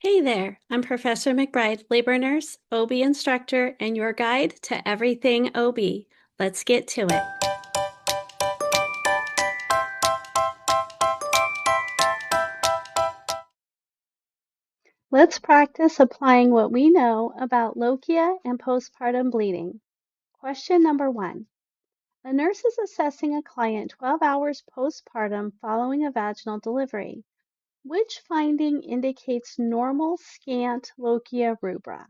Hey there, I'm Professor McBride, labor nurse, OB instructor, and your guide to everything OB. Let's get to it. Let's practice applying what we know about lochia and postpartum bleeding. Question number 1. A nurse is assessing a client 12 hours postpartum following a vaginal delivery. Which finding indicates normal scant lochia rubra?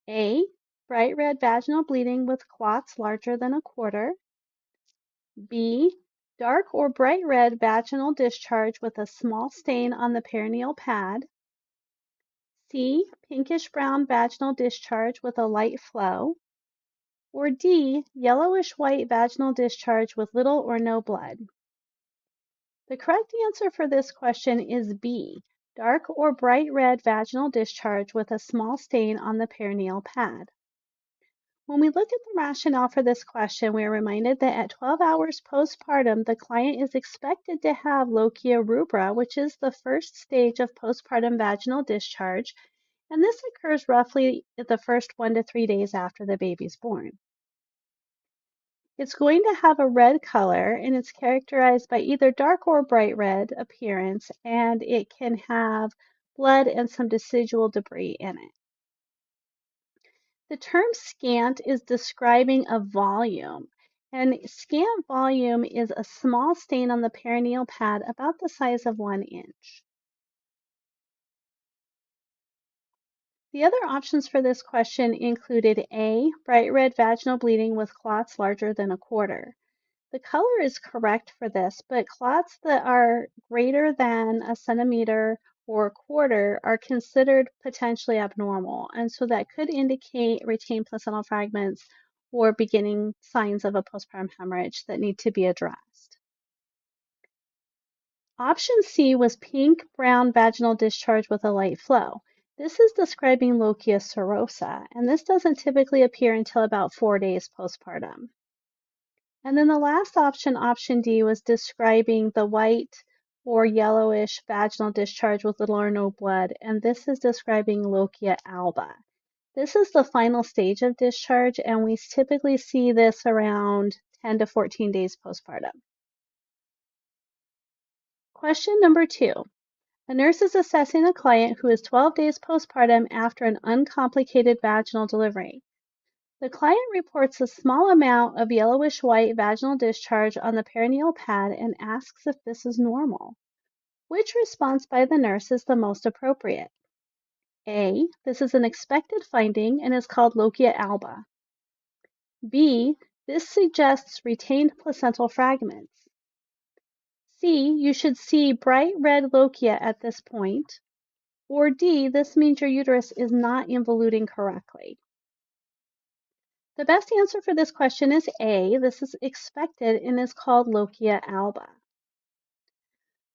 A. Bright red vaginal bleeding with clots larger than a quarter. B. Dark or bright red vaginal discharge with a small stain on the perineal pad. C. Pinkish brown vaginal discharge with a light flow. Or D. Yellowish white vaginal discharge with little or no blood. The correct answer for this question is B. Dark or bright red vaginal discharge with a small stain on the perineal pad. When we look at the rationale for this question, we are reminded that at 12 hours postpartum, the client is expected to have Lochia rubra, which is the first stage of postpartum vaginal discharge, and this occurs roughly the first 1 to 3 days after the baby's born. It's going to have a red color, and it's characterized by either dark or bright red appearance, and it can have blood and some decidual debris in it. The term scant is describing a volume, and scant volume is a small stain on the perineal pad about the size of 1 inch. The other options for this question included A, bright red vaginal bleeding with clots larger than a quarter. The color is correct for this, but clots that are greater than a centimeter or a quarter are considered potentially abnormal, and so that could indicate retained placental fragments or beginning signs of a postpartum hemorrhage that need to be addressed. Option C was pink brown vaginal discharge with a light flow. This is describing Lochia serosa, and this doesn't typically appear until about 4 days postpartum. And then the last option, option D, was describing the white or yellowish vaginal discharge with little or no blood, and this is describing Lochia alba. This is the final stage of discharge, and we typically see this around 10 to 14 days postpartum. Question number 2. A nurse is assessing a client who is 12 days postpartum after an uncomplicated vaginal delivery. The client reports a small amount of yellowish-white vaginal discharge on the perineal pad and asks if this is normal. Which response by the nurse is the most appropriate? A. This is an expected finding and is called Lochia alba. B. This suggests retained placental fragments. C. You should see bright red lochia at this point. Or D. This means your uterus is not involuting correctly. The best answer for this question is A. This is expected and is called Lochia alba.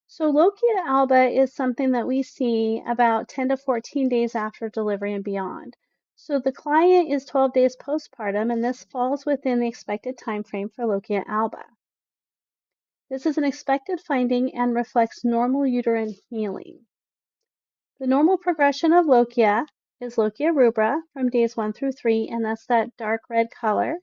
So Lochia alba is something that we see about 10 to 14 days after delivery and beyond. So the client is 12 days postpartum, and this falls within the expected time frame for Lochia alba. This is an expected finding and reflects normal uterine healing. The normal progression of Lochia is Lochia rubra from days 1 through 3, and that's that dark red color.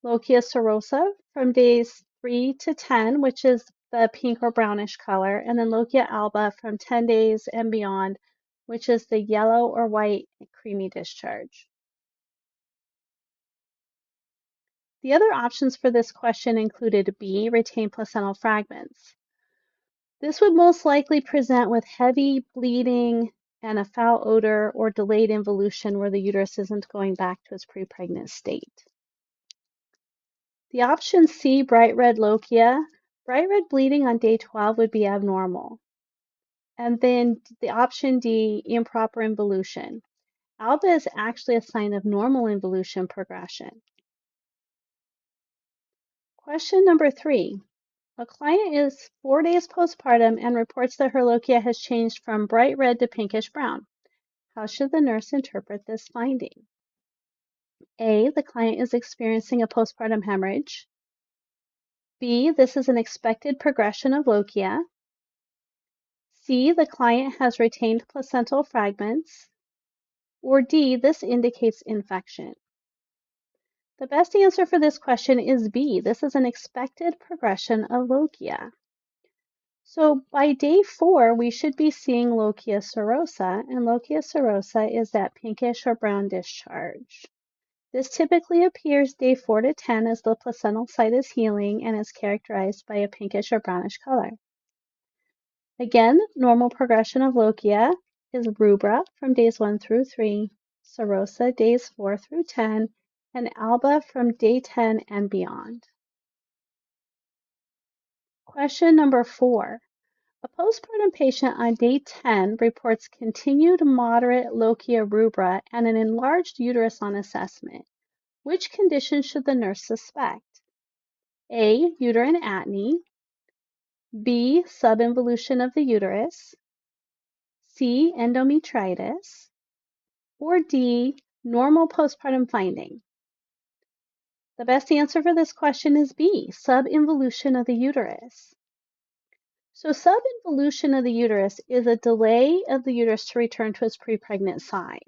Lochia serosa from days 3 to 10, which is the pink or brownish color, and then Lochia alba from 10 days and beyond, which is the yellow or white creamy discharge. The other options for this question included B, retained placental fragments. This would most likely present with heavy bleeding and a foul odor or delayed involution where the uterus isn't going back to its pre-pregnant state. The option C, bright red lochia, bright red bleeding on day 12 would be abnormal. And then the option D, improper involution. Alba is actually a sign of normal involution progression. Question number 3. A client is 4 days postpartum and reports that her lochia has changed from bright red to pinkish brown. How should the nurse interpret this finding? A, the client is experiencing a postpartum hemorrhage. B, this is an expected progression of lochia. C, the client has retained placental fragments. Or D, this indicates infection. The best answer for this question is B. This is an expected progression of Lochia. So by day 4, we should be seeing Lochia serosa, and Lochia serosa is that pinkish or brown discharge. This typically appears day 4 to 10 as the placental site is healing and is characterized by a pinkish or brownish color. Again, normal progression of Lochia is Rubra from days 1 through 3, Serosa days 4 through 10, and Alba from day 10 and beyond. Question number 4. A postpartum patient on day 10 reports continued moderate Lochia rubra and an enlarged uterus on assessment. Which condition should the nurse suspect? A. Uterine atony. B. Subinvolution of the uterus. C. Endometritis. Or D. Normal postpartum finding. The best answer for this question is B. Subinvolution of the uterus. So subinvolution of the uterus is a delay of the uterus to return to its pre-pregnant size.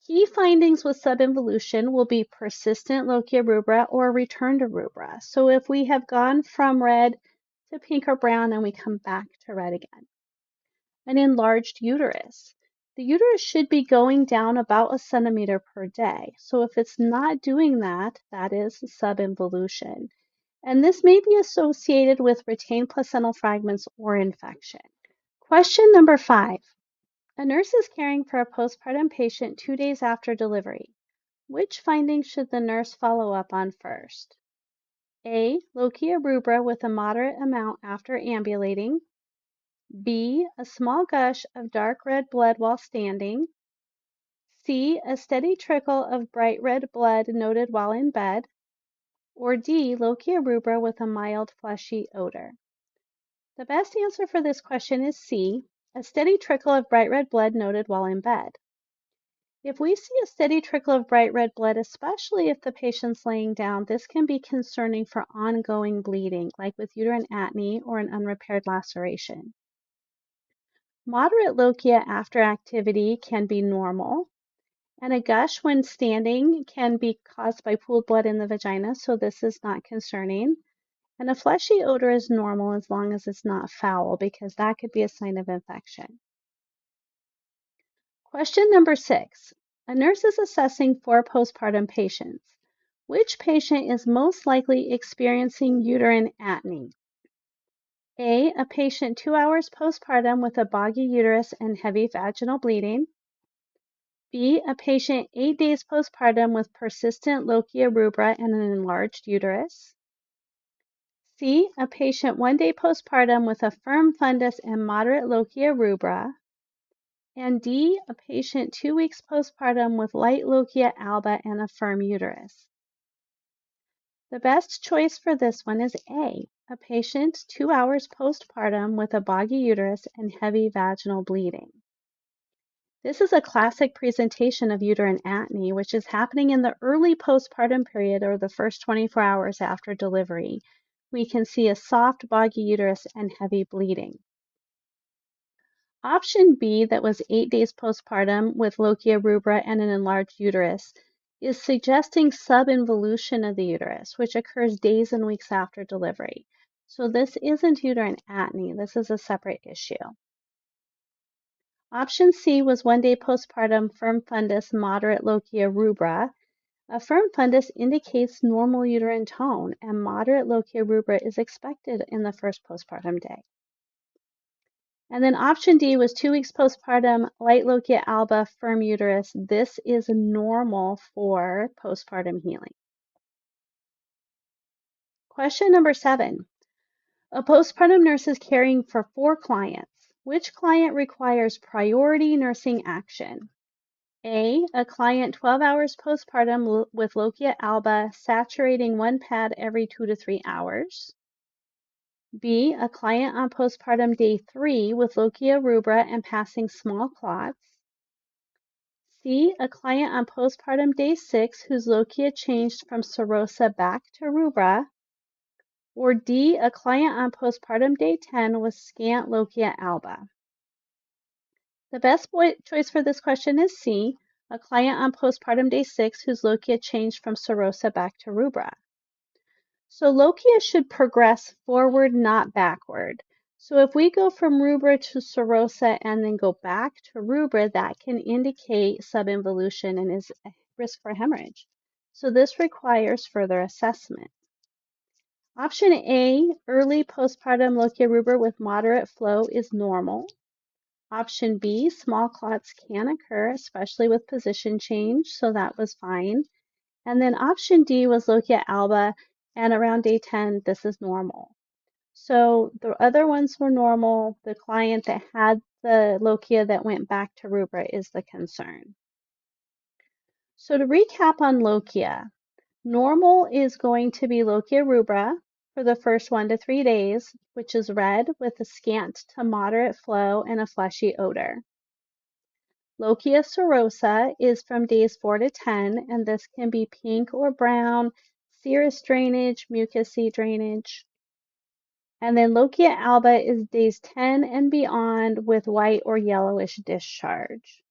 Key findings with subinvolution will be persistent Lochia rubra or return to rubra. So if we have gone from red to pink or brown and we come back to red again. An enlarged uterus. The uterus should be going down about a centimeter per day. So if it's not doing that, that is subinvolution. And this may be associated with retained placental fragments or infection. Question number 5. A nurse is caring for a postpartum patient 2 days after delivery. Which findings should the nurse follow up on first? A. Lochia rubra with a moderate amount after ambulating. B. A small gush of dark red blood while standing. C. A steady trickle of bright red blood noted while in bed. Or D. Lochia rubra with a mild fleshy odor. The best answer for this question is C. A steady trickle of bright red blood noted while in bed. If we see a steady trickle of bright red blood, especially if the patient's laying down, this can be concerning for ongoing bleeding, like with uterine atony or an unrepaired laceration. Moderate lochia after activity can be normal, and a gush when standing can be caused by pooled blood in the vagina, so this is not concerning. And a fleshy odor is normal as long as it's not foul, because that could be a sign of infection. Question number 6. A nurse is assessing 4 postpartum patients. Which patient is most likely experiencing uterine atony? A. A patient 2 hours postpartum with a boggy uterus and heavy vaginal bleeding. B. A patient 8 days postpartum with persistent Lochia rubra and an enlarged uterus. C. A patient 1 day postpartum with a firm fundus and moderate Lochia rubra. And D. A patient 2 weeks postpartum with light Lochia alba and a firm uterus. The best choice for this one is A. A patient 2 hours postpartum with a boggy uterus and heavy vaginal bleeding. This is a classic presentation of uterine atony, which is happening in the early postpartum period or the first 24 hours after delivery. We can see a soft, boggy uterus and heavy bleeding. Option B, that was 8 days postpartum with Lochia rubra and an enlarged uterus, is suggesting subinvolution of the uterus, which occurs days and weeks after delivery. So this isn't uterine atony, this is a separate issue. Option C was 1 day postpartum firm fundus, moderate Lochia rubra. A firm fundus indicates normal uterine tone, and moderate Lochia rubra is expected in the first postpartum day. And then option D was 2 weeks postpartum, light Lochia alba, firm uterus. This is normal for postpartum healing. Question number 7. A postpartum nurse is caring for 4 clients. Which client requires priority nursing action? A. A client 12 hours postpartum with Lochia alba, saturating 1 pad every 2 to 3 hours. B. A client on postpartum day 3 with Lochia rubra and passing small clots. C. A client on postpartum day 6 whose Lochia changed from Serosa back to rubra. Or D, a client on postpartum day 10 with scant Lochia alba? The best choice for this question is C, a client on postpartum day 6 whose Lochia changed from Serosa back to Rubra. So Lochia should progress forward, not backward. So if we go from Rubra to Serosa and then go back to Rubra, that can indicate subinvolution and is a risk for hemorrhage. So this requires further assessment. Option A, early postpartum Lochia Rubra with moderate flow is normal. Option B, small clots can occur, especially with position change, so that was fine. And then option D was Lochia alba, and around day 10, this is normal. So the other ones were normal. The client that had the Lochia that went back to Rubra is the concern. So to recap on Lochia, normal is going to be Lochia Rubra for the first 1 to 3 days, which is red with a scant to moderate flow and a fleshy odor. Lochia serosa is from days 4 to 10, and this can be pink or brown, serous drainage, mucousy drainage. And then Lochia alba is days 10 and beyond with white or yellowish discharge.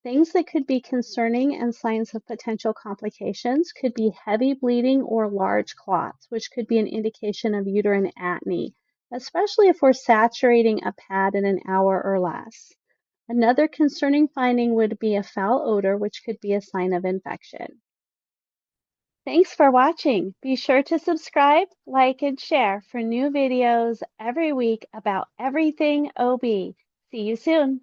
Things that could be concerning and signs of potential complications could be heavy bleeding or large clots, which could be an indication of uterine atony, especially if we're saturating a pad in an hour or less. Another concerning finding would be a foul odor, which could be a sign of infection. Thanks for watching. Be sure to subscribe, like, and share for new videos every week about everything OB. See you soon.